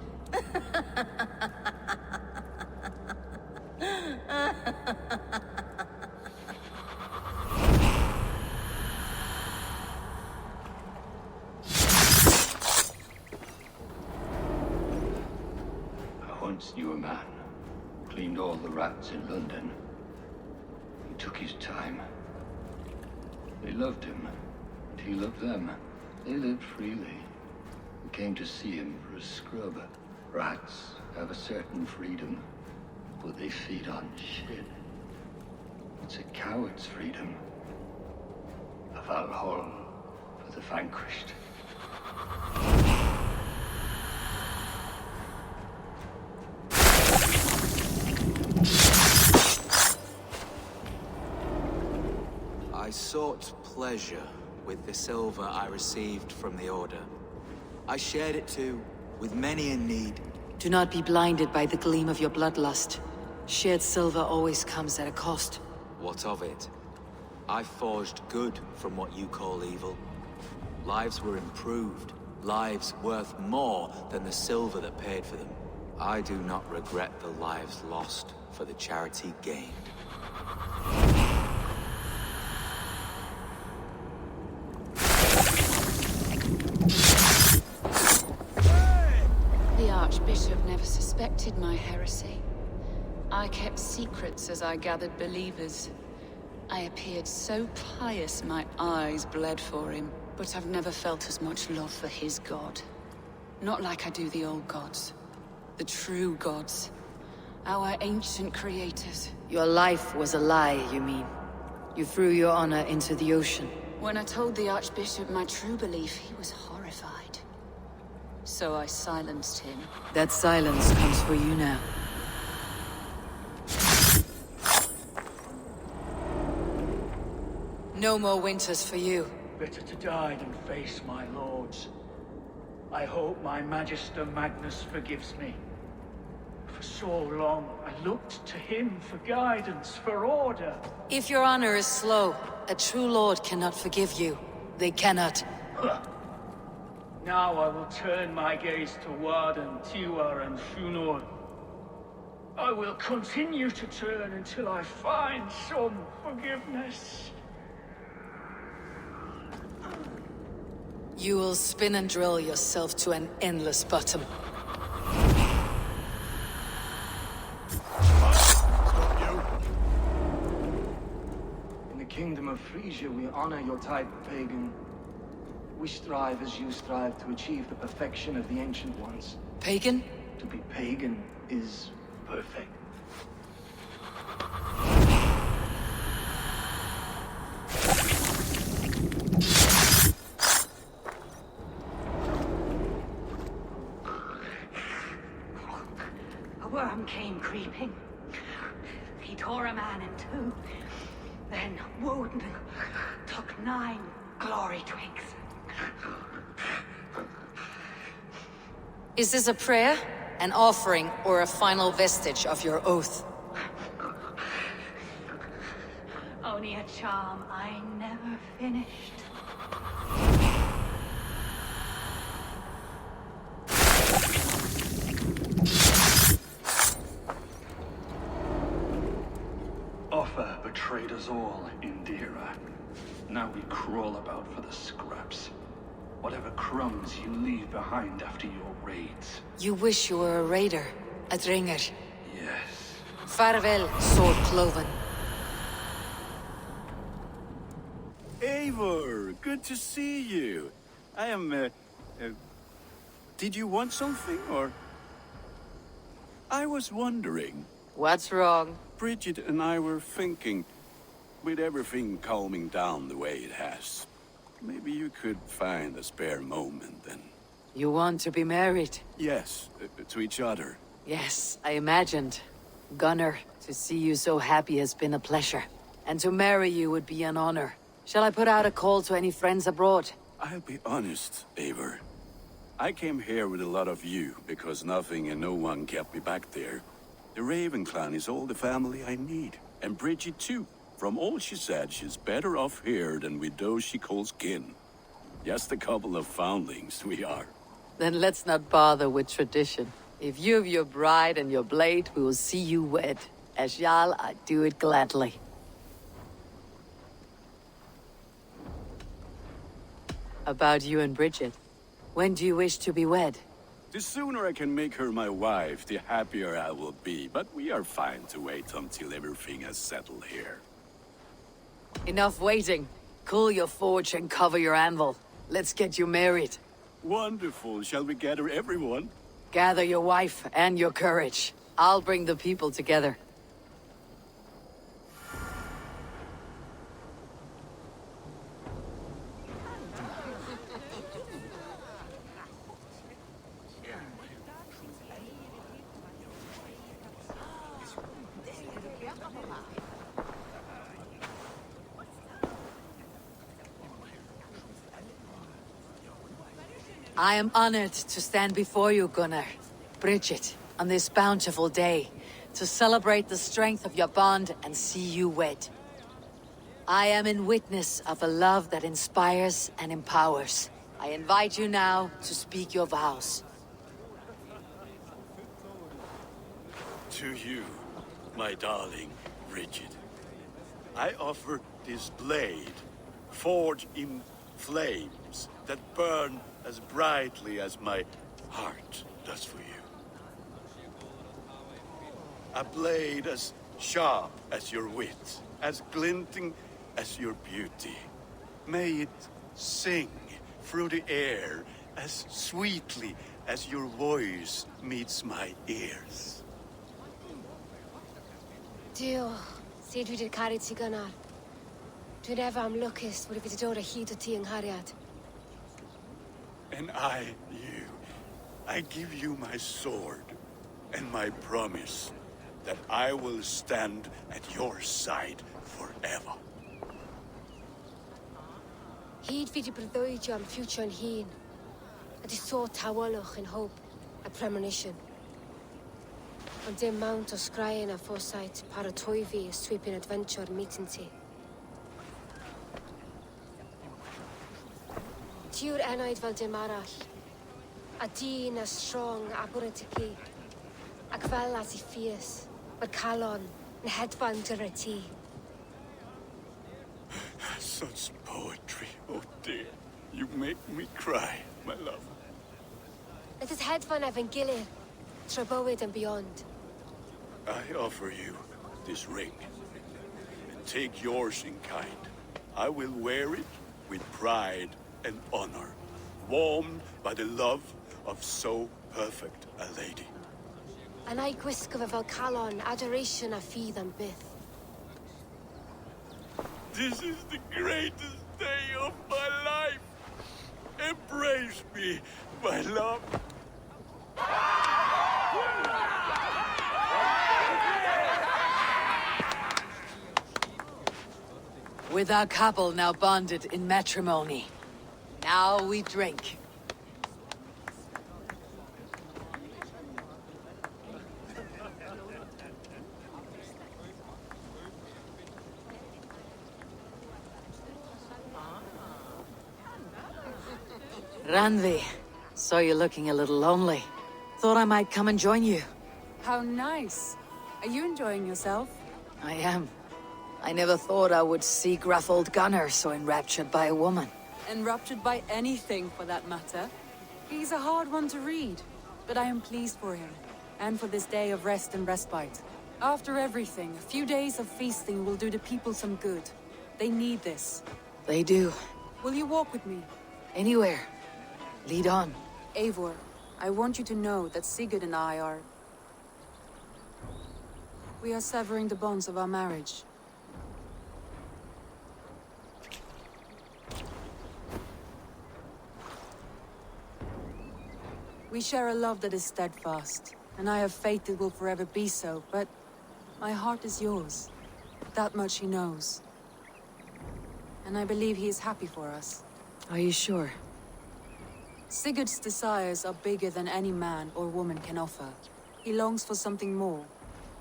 Cleaned all the rats in London. He took his time. They loved him, and he loved them. They lived freely. We came to see him for a scrub. Rats have a certain freedom, but they feed on shit. It's a coward's freedom. A Valhalla for the vanquished. I sought pleasure with the silver I received from the Order. I shared it too, with many in need. Do not be blinded by the gleam of your bloodlust. Shared silver always comes at a cost. What of it? I forged good from what you call evil. Lives were improved, lives worth more than the silver that paid for them. I do not regret the lives lost for the charity gained. The Archbishop never suspected my heresy. I kept secrets as I gathered believers. I appeared so pious my eyes bled for him. But I've never felt as much love for his god. Not like I do the old gods. The true gods. Our ancient creators. Your life was a lie, you mean? You threw your honor into the ocean. When I told the Archbishop my true belief, he was horrified. So I silenced him. That silence comes for you now. No more winters for you. Better to die than face my lords. I hope my Magister Magnus forgives me. For so long, I looked to him for guidance, for order. If your honor is slow, a true lord cannot forgive you. They cannot. Now I will turn my gaze to Warden, Tiwar, and Shunor. I will continue to turn until I find some forgiveness. You will spin and drill yourself to an endless bottom. In the kingdom of Frisia, we honor your type, pagan. We strive as you strive to achieve the perfection of the Ancient Ones. Pagan? To be pagan is perfect. A worm came creeping. He tore a man in two. Then Woden took 9 glory twigs. Is this a prayer, an offering, or a final vestige of your oath? Only a charm I never finished. Offa betrayed us all, Indira. Now we crawl about for the scraps. Whatever crumbs you leave behind after your raids. You wish you were a raider, a dringer. Yes. Farewell, sword cloven. Eivor, good to see you. I am, did you want something, or? I was wondering. What's wrong? Bridget and I were thinking, with everything calming down the way it has, maybe you could find a spare moment and... You want to be married? Yes, to each other. Yes, I imagined. Gunnar, to see you so happy has been a pleasure. And to marry you would be an honor. Shall I put out a call to any friends abroad? I'll be honest, Eivor. I came here with a lot of you, because nothing and no one kept me back there. The Raven clan is all the family I need. And Bridget too. From all she said, she's better off here than with those she calls kin. Just a couple of foundlings, we are. Then let's not bother with tradition. If you have your bride and your blade, we will see you wed. As Jarl, I do it gladly. About you and Bridget. When do you wish to be wed? The sooner I can make her my wife, the happier I will be. But we are fine to wait until everything has settled here. Enough waiting. Cool your forge and cover your anvil. Let's get you married. Wonderful. Shall we gather everyone? Gather your wife and your courage. I'll bring the people together. I am honored to stand before you, Gunnar, Bridget, on this bountiful day, to celebrate the strength of your bond and see you wed. I am in witness of a love that inspires and empowers. I invite you now to speak your vows. To you, my darling Bridget, I offer this blade, forged in flames that burn as brightly as my heart does for you. A blade as sharp as your wit, as glinting as your beauty. May it sing through the air as sweetly as your voice meets my ears. Dio, sed vi det carit si Gunnar. Dwi'n efa am lwcus bod fi wedi dod o hyd o ti yng nghariad. And I give you my sword and my promise that I will stand at your side forever. Hyd fi wedi breuddwydio am ffiwtio'n hun, a di so tawolwch yn hope a premonition. Ond dim mount o sgraen a foresight paratoi fi a sweeping adventure meeting ti. Ti yw'r enaid fel dim arall, a dyn as strong a bwrdd y ci, ac fel as I ffies, mae'r calon yn hedfan gyda ti. Such poetry, oh dear. You make me cry, my love. Let us hedfan efo'n gilydd, tra bywyd and beyond. I offer you this ring, and take yours in kind. I will wear it with pride and honor, warmed by the love of so perfect a lady. And I gwisgo fe fel calon, adoration a ffydd am byth. This is the greatest day of my life. Embrace me, my love. With our couple now bonded in matrimony, now we drink. Randvi, saw you looking a little lonely. Thought I might come and join you. How nice. Are you enjoying yourself? I am. I never thought I would see gruff old Gunnar so enraptured by a woman. Enraptured by anything, for that matter. He's a hard one to read, but I am pleased for him, and for this day of rest and respite. After everything, a few days of feasting will do the people some good. They need this. They do. Will you walk with me? Anywhere. Lead on. Eivor, I want you to know that Sigurd and I are... We are severing the bonds of our marriage. We share a love that is steadfast, and I have faith it will forever be so, but my heart is yours. That much he knows. And I believe he is happy for us. Are you sure? Sigurd's desires are bigger than any man or woman can offer. He longs for something more,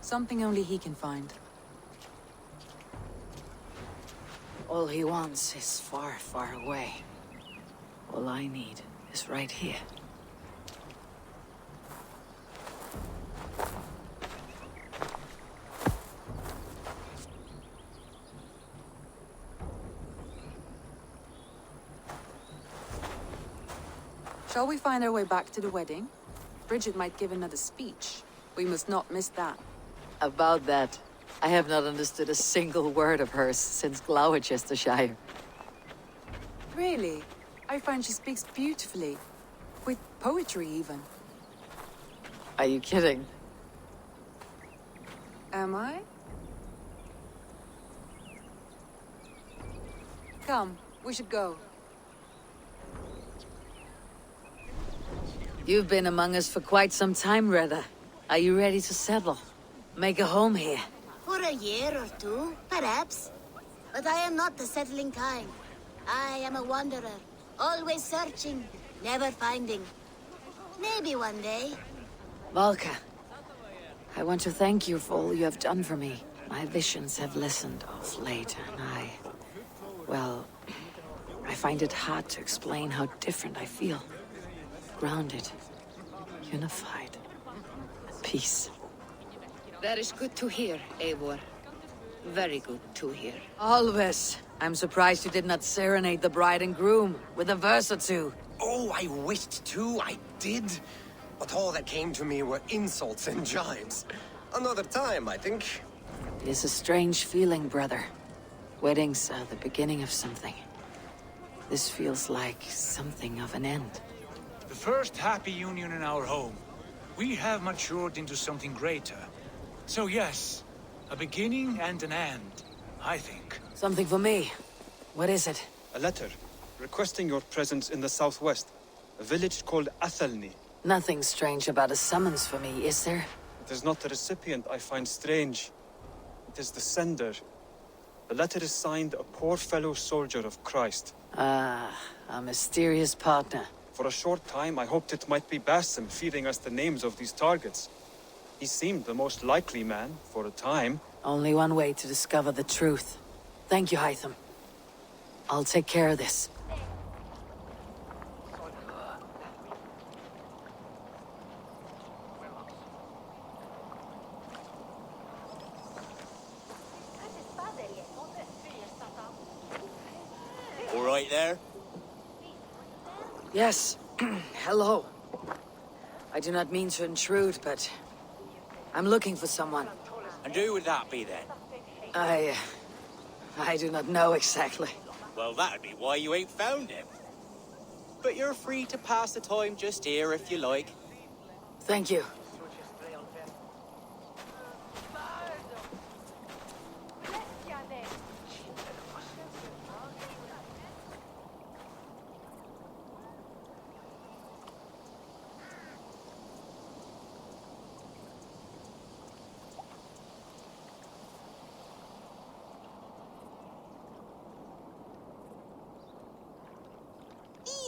something only he can find. All he wants is far, far away. All I need is right here. Shall we find our way back to the wedding? Bridget might give another speech. We must not miss that. About that, I have not understood a single word of hers since Gloucestershire. Really? I find she speaks beautifully. With poetry, even. Are you kidding? Am I? Come, we should go. You've been among us for quite some time, Reda. Are you ready to settle? Make a home here? For a year or two, perhaps. But I am not the settling kind. I am a wanderer, always searching, never finding. Maybe one day. Valka, I want to thank you for all you have done for me. My visions have lessened of late, and well, I find it hard to explain how different I feel. Grounded, unified, peace. That is good to hear, Eivor. Very good to hear. Always. I'm surprised you did not serenade the bride and groom with a verse or two. Oh, I wished to, I did. But all that came to me were insults and jibes. Another time, I think. It is a strange feeling, brother. Weddings are the beginning of something. This feels like something of an end. The first happy union in our home. We have matured into something greater. So yes, a beginning and an end, I think. Something for me. What is it? A letter, requesting your presence in the southwest. A village called Athelney. Nothing strange about a summons for me, is there? It is not the recipient I find strange. It is the sender. The letter is signed a poor fellow soldier of Christ. Ah, a mysterious partner. For a short time, I hoped it might be Basim feeding us the names of these targets. He seemed the most likely man, for a time. Only one way to discover the truth. Thank you, Hytham. I'll take care of this. All right there? Yes. Hello. I do not mean to intrude, but I'm looking for someone. And who would that be then? I do not know exactly. Well, that'd be why you ain't found him. But you're free to pass the time just here if you like. Thank you.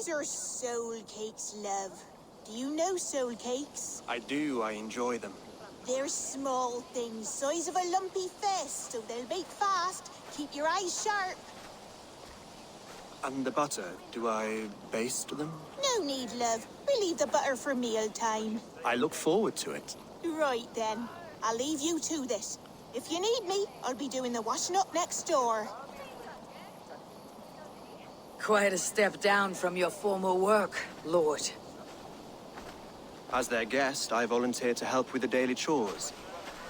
These are soul cakes, love. Do you know soul cakes? I do, I enjoy them. They're small things, size of a lumpy fist, so they'll bake fast. Keep your eyes sharp. And the butter, do I baste them? No need, love. We leave the butter for meal time. I look forward to it. Right then. I'll leave you to this. If you need me, I'll be doing the washing up next door. Quite a step down from your former work, Lord. As their guest, I volunteer to help with the daily chores.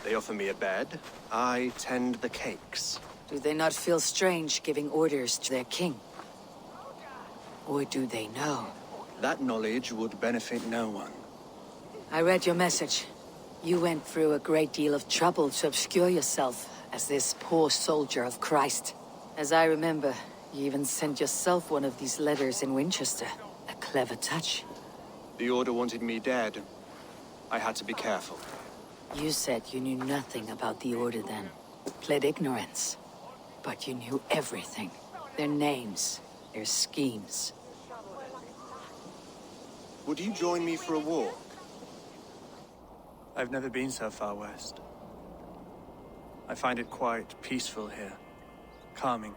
They offer me a bed. I tend the cakes. Do they not feel strange giving orders to their king? Or do they know? That knowledge would benefit no one. I read your message. You went through a great deal of trouble to obscure yourself as this poor soldier of Christ. As I remember, you even sent yourself one of these letters in Winchester. A clever touch. The Order wanted me dead. I had to be careful. You said you knew nothing about the Order then. Pled ignorance. But you knew everything. Their names, their schemes. Would you join me for a walk? I've never been so far west. I find it quite peaceful here. Calming.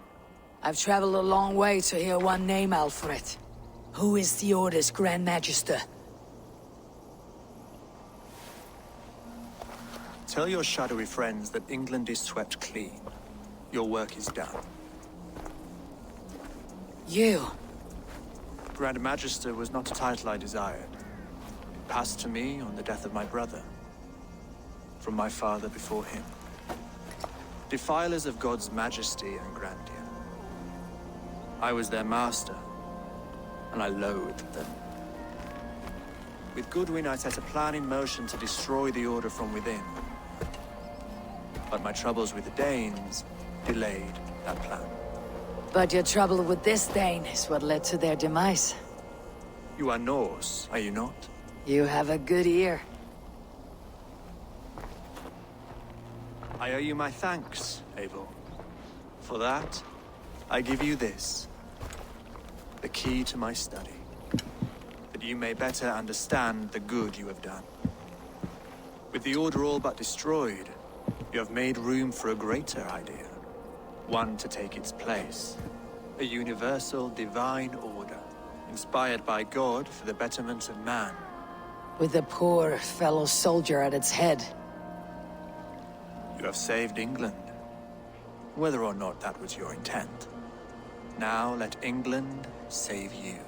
I've traveled a long way to hear one name, Alfred. Who is the Order's Grand Magister? Tell your shadowy friends that England is swept clean. Your work is done. You? Grand Magister was not a title I desired. passed to me on the death of my brother, from my father before him. Defilers of God's majesty and grandeur. I was their master, and I loathed them. With Goodwin, I set a plan in motion to destroy the Order from within. But my troubles with the Danes delayed that plan. But your trouble with this Dane is what led to their demise. You are Norse, are you not? You have a good ear. I owe you my thanks, Eivor. For that, I give you this. The key to my study. That you may better understand the good you have done. With the Order all but destroyed, you have made room for a greater idea. One to take its place. A universal divine order, inspired by God for the betterment of man. With a poor fellow soldier at its head. You have saved England, whether or not that was your intent. Now let England save you.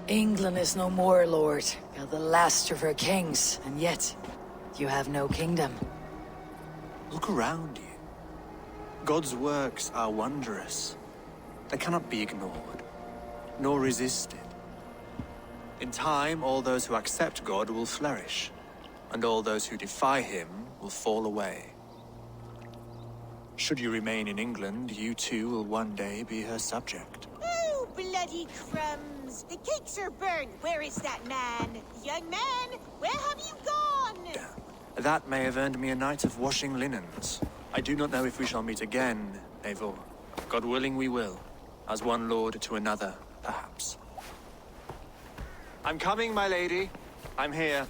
England is no more, Lord. You're the last of her kings, and yet you have no kingdom. Look around you. God's works are wondrous. They cannot be ignored, nor resisted. In time, all those who accept God will flourish, and all those who defy him will fall away. Should you remain in England, you too will one day be her subject. Oh, bloody crumbs! The cakes are burned. Where is that man? Young man, where have you gone? That may have earned me a night of washing linens. I do not know if we shall meet again, Eivor. God willing, we will. As one lord to another, perhaps. I'm coming, my lady. I'm here.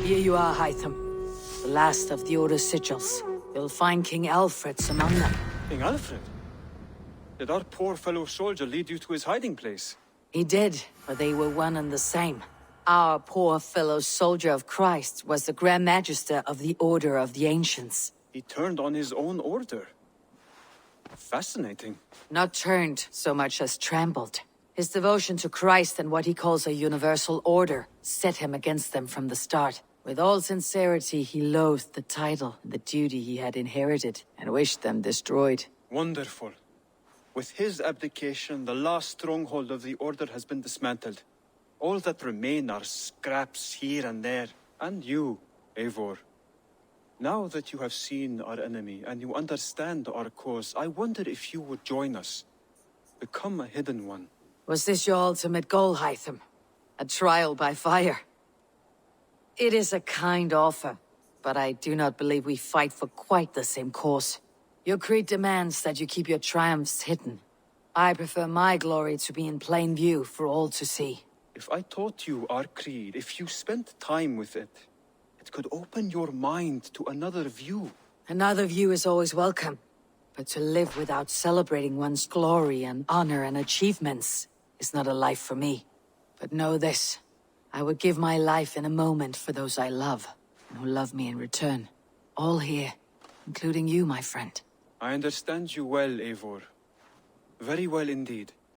Here you are, Hytham. The last of the Order's sigils. You'll find King Alfred's among them. King Alfred? Did our poor fellow soldier lead you to his hiding place? He did, but they were one and the same. Our poor fellow soldier of Christ was the Grand Magister of the Order of the Ancients. He turned on his own order. Fascinating. Not turned so much as trampled. His devotion to Christ and what he calls a universal order set him against them from the start. With all sincerity, he loathed the title and the duty he had inherited, and wished them destroyed. Wonderful. With his abdication, the last stronghold of the Order has been dismantled. All that remain are scraps here and there. And you, Eivor. Now that you have seen our enemy and you understand our cause, I wonder if you would join us. Become a hidden one. Was this your ultimate goal, Hytham? A trial by fire? It is a kind offer, but I do not believe we fight for quite the same cause. Your creed demands that you keep your triumphs hidden. I prefer my glory to be in plain view for all to see. If I taught you our creed, if you spent time with it, it could open your mind to another view. Another view is always welcome, but to live without celebrating one's glory and honor and achievements is not a life for me. But know this, I would give my life in a moment for those I love, and who love me in return. All here, including you, my friend. I understand you well, Eivor. Very well indeed.